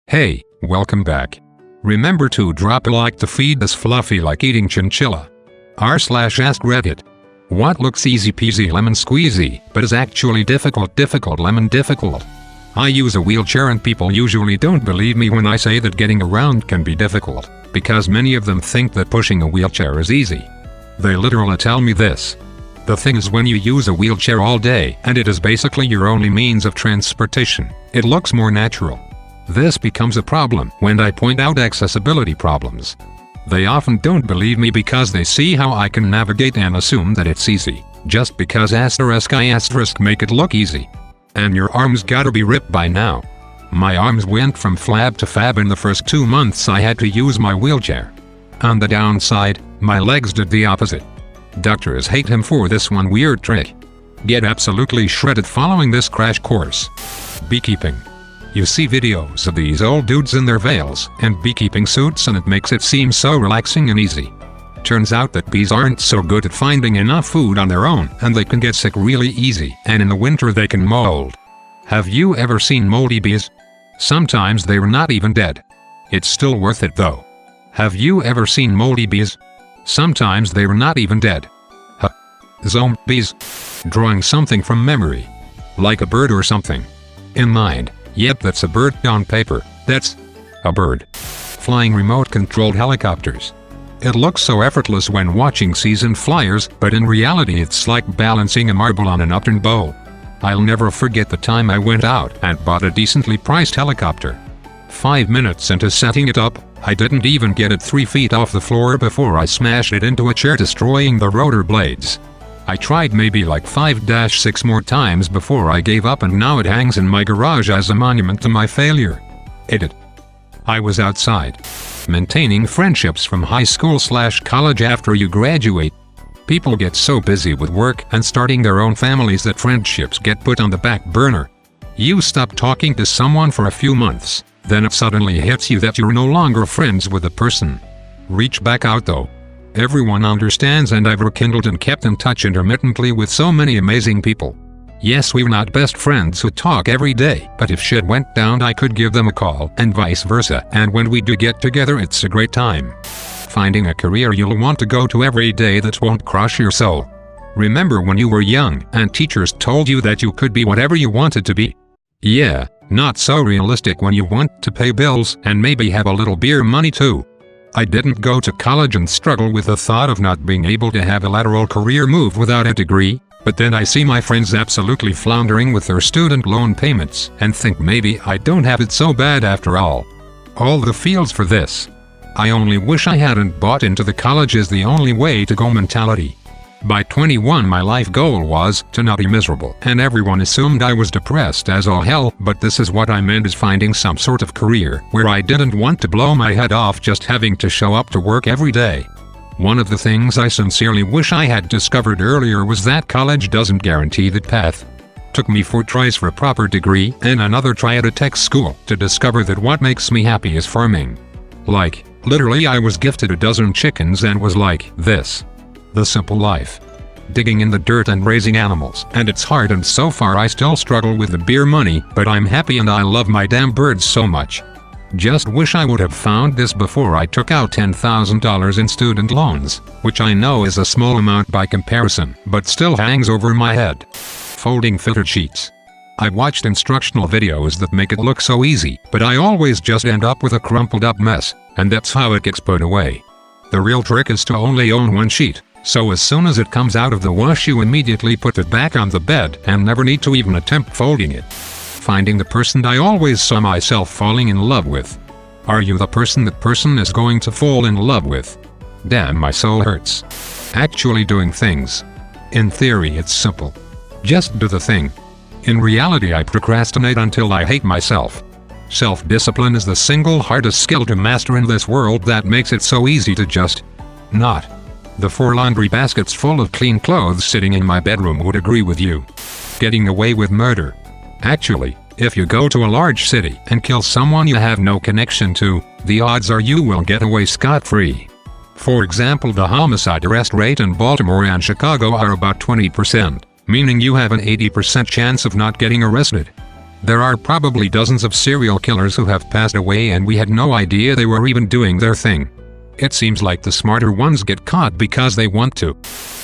Hey, welcome back. Remember to drop a like to feed this fluffy like eating chinchilla. r/AskReddit. What looks easy peasy lemon squeezy, but is actually difficult lemon difficult? I use a wheelchair and people usually don't believe me when I say that getting around can be difficult, because many of them think that pushing a wheelchair is easy. They literally tell me this. The thing is, when you use a wheelchair all day and it is basically your only means of transportation, it looks more natural. This becomes a problem when I point out accessibility problems. They often don't believe me because they see how I can navigate and assume that it's easy, just because I make it look easy. And your arms gotta be ripped by now. My arms went from flab to fab in the first 2 months I had to use my wheelchair. On the downside, my legs did the opposite. Doctors hate him for this one weird trick. Get absolutely shredded following this crash course. Beekeeping. You see videos of these old dudes in their veils and beekeeping suits and it makes it seem so relaxing and easy. Turns out that bees aren't so good at finding enough food on their own and they can get sick really easy, and in the winter they can mold. Have you ever seen moldy bees? Sometimes they're not even dead. It's still worth it though. Have you ever seen moldy bees? Sometimes they're not even dead. Zombies. Drawing something from memory. Like a bird or something. In mind. Yep, that's a bird on paper. That's a bird. Flying remote-controlled helicopters. It looks so effortless when watching seasoned flyers, but in reality it's like balancing a marble on an upturned bowl. I'll never forget the time I went out and bought a decently priced helicopter. 5 minutes into setting it up, I didn't even get it 3 feet off the floor before I smashed it into a chair, destroying the rotor blades. I tried maybe like 5-6 more times before I gave up, and now it hangs in my garage as a monument to my failure. Edit. I was outside. Maintaining friendships from high school/college after you graduate. People get so busy with work and starting their own families that friendships get put on the back burner. You stop talking to someone for a few months, then it suddenly hits you that you're no longer friends with the person. Reach back out though. Everyone understands, and I've rekindled and kept in touch intermittently with so many amazing people. Yes, we're not best friends who talk every day, but if shit went down I could give them a call and vice versa, and when we do get together it's a great time. Finding a career you'll want to go to every day that won't crush your soul. Remember when you were young and teachers told you that you could be whatever you wanted to be? Yeah, not so realistic when you want to pay bills and maybe have a little beer money too. I didn't go to college and struggle with the thought of not being able to have a lateral career move without a degree, but then I see my friends absolutely floundering with their student loan payments and think maybe I don't have it so bad after all. All the feels for this. I only wish I hadn't bought into the college is the only way to go mentality. By 21 my life goal was to not be miserable, and everyone assumed I was depressed as all hell, but this is what I meant is finding some sort of career where I didn't want to blow my head off just having to show up to work every day. One of the things I sincerely wish I had discovered earlier was that college doesn't guarantee that path. Took me 4 tries for a proper degree and another try at a tech school to discover that what makes me happy is farming. Like, literally I was gifted a dozen chickens and was like, this. The simple life. Digging in the dirt and raising animals, and it's hard, and so far I still struggle with the beer money, but I'm happy and I love my damn birds so much. Just wish I would have found this before I took out $10,000 in student loans, which I know is a small amount by comparison, but still hangs over my head. Folding filter sheets. I watched instructional videos that make it look so easy, but I always just end up with a crumpled up mess, and that's how it gets put away. The real trick is to only own one sheet. So as soon as it comes out of the wash you immediately put it back on the bed and never need to even attempt folding it. Finding the person I always saw myself falling in love with. Are you the person that person is going to fall in love with? Damn, my soul hurts. Actually doing things. In theory it's simple. Just do the thing. In reality I procrastinate until I hate myself. Self-discipline is the single hardest skill to master in this world that makes it so easy to just not. The 4 laundry baskets full of clean clothes sitting in my bedroom would agree with you. Getting away with murder. Actually, if you go to a large city and kill someone you have no connection to, the odds are you will get away scot-free. For example, the homicide arrest rate in Baltimore and Chicago are about 20%, meaning you have an 80% chance of not getting arrested. There are probably dozens of serial killers who have passed away and we had no idea they were even doing their thing. It seems like the smarter ones get caught because they want to.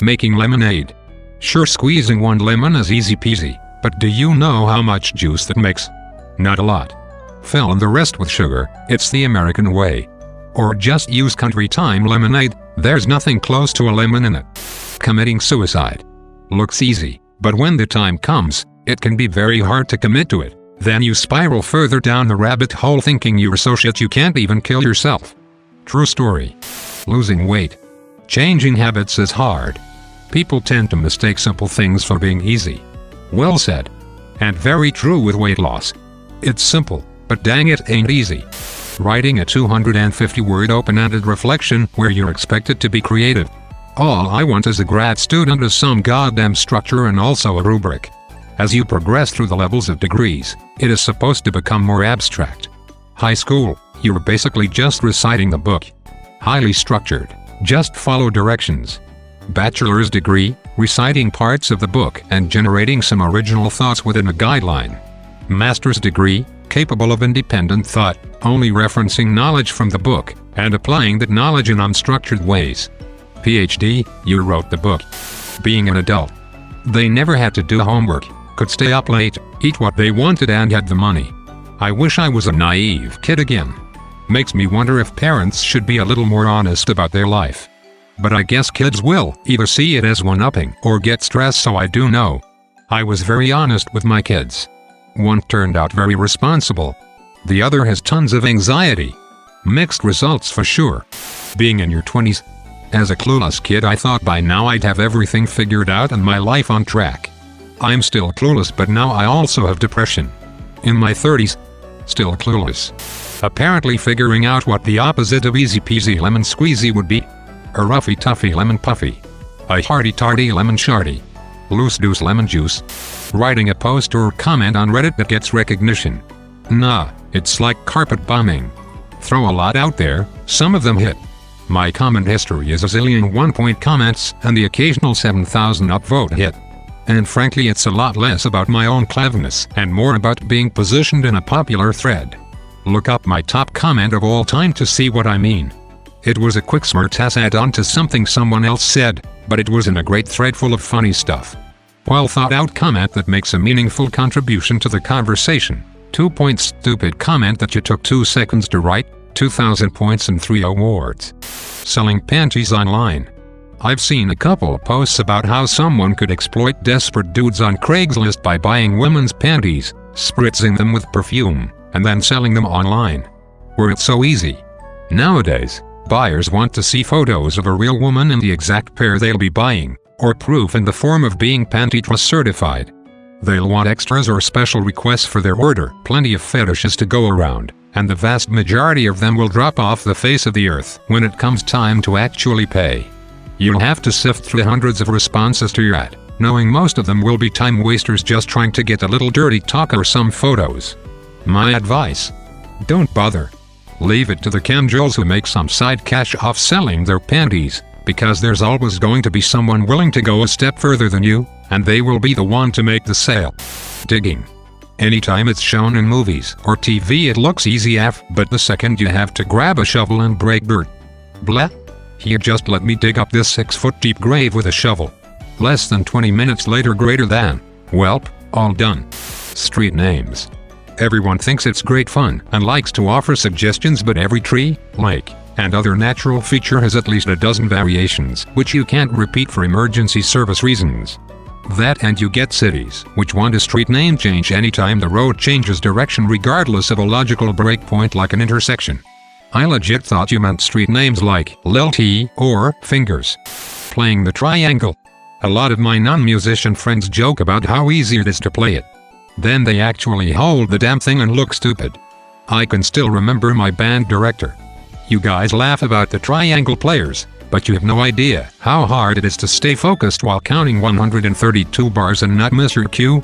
Making lemonade. Sure, squeezing one lemon is easy peasy, but do you know how much juice that makes? Not a lot. Fill in the rest with sugar, it's the American way. Or just use country time lemonade, there's nothing close to a lemon in it. Committing suicide. Looks easy, but when the time comes, it can be very hard to commit to it. Then you spiral further down the rabbit hole thinking you're so shit you can't even kill yourself. True story. Losing weight. Changing habits is hard. People tend to mistake simple things for being easy. Well said. And very true with weight loss. It's simple, but dang it ain't easy. Writing a 250-word open-ended reflection where you're expected to be creative. All I want as a grad student is some goddamn structure and also a rubric. As you progress through the levels of degrees, it is supposed to become more abstract. High school, you're basically just reciting the book. Highly structured, just follow directions. Bachelor's degree, reciting parts of the book and generating some original thoughts within a guideline. Master's degree, capable of independent thought, only referencing knowledge from the book, and applying that knowledge in unstructured ways. PhD, you wrote the book. Being an adult. They never had to do homework, could stay up late, eat what they wanted and had the money. I wish I was a naive kid again. Makes me wonder if parents should be a little more honest about their life. But I guess kids will either see it as one-upping or get stressed, so I do know. I was very honest with my kids. One turned out very responsible. The other has tons of anxiety. Mixed results for sure. Being in your 20s. As a clueless kid I thought by now I'd have everything figured out and my life on track. I'm still clueless, but now I also have depression. In my 30s. Still clueless. Apparently figuring out what the opposite of easy peasy lemon squeezy would be. A roughy toughy lemon puffy. A hearty tarty lemon sharty. Loose deuce lemon juice. Writing a post or comment on Reddit that gets recognition. Nah, it's like carpet bombing. Throw a lot out there, some of them hit. My comment history is a zillion 1-point comments and the occasional 7,000 upvote hit. And frankly it's a lot less about my own cleverness and more about being positioned in a popular thread. Look up my top comment of all time to see what I mean. It was a quick smartass add-on to something someone else said, but it was in a great thread full of funny stuff. Well thought out comment that makes a meaningful contribution to the conversation. 2 points stupid comment that you took 2 seconds to write, 2,000 points and 3 awards. Selling panties online. I've seen a couple of posts about how someone could exploit desperate dudes on Craigslist by buying women's panties, spritzing them with perfume, and then selling them online. Where it's so easy. Nowadays, buyers want to see photos of a real woman in the exact pair they'll be buying, or proof in the form of being Panty Trust certified. They'll want extras or special requests for their order, plenty of fetishes to go around, and the vast majority of them will drop off the face of the earth when it comes time to actually pay. You'll have to sift through hundreds of responses to your ad, knowing most of them will be time wasters just trying to get a little dirty talk or some photos. My advice? Don't bother. Leave it to the camgirls who make some side cash off selling their panties, because there's always going to be someone willing to go a step further than you, and they will be the one to make the sale. Digging. Anytime it's shown in movies or TV it looks easy AF, but the second you have to grab a shovel and break dirt. Blah. Here, just let me dig up this 6-foot deep grave with a shovel. Less than 20 minutes later, greater than. Welp, all done. Street names. Everyone thinks it's great fun and likes to offer suggestions, but every tree, lake, and other natural feature has at least a dozen variations, which you can't repeat for emergency service reasons. That and you get cities, which want a street name change anytime the road changes direction regardless of a logical breakpoint like an intersection. I legit thought you meant street names like Lil T or Fingers. Playing the triangle. A lot of my non-musician friends joke about how easy it is to play it. Then they actually hold the damn thing and look stupid. I can still remember my band director. You guys laugh about the triangle players, but you have no idea how hard it is to stay focused while counting 132 bars and not miss your cue.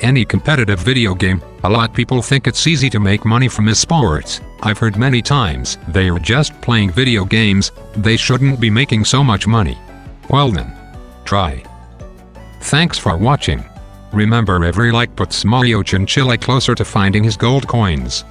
Any competitive video game, a lot of people think it's easy to make money from esports. I've heard many times they are just playing video games, they shouldn't be making so much money. Well then, try. Thanks for watching. Remember, every like puts Mario Chinchilla closer to finding his gold coins.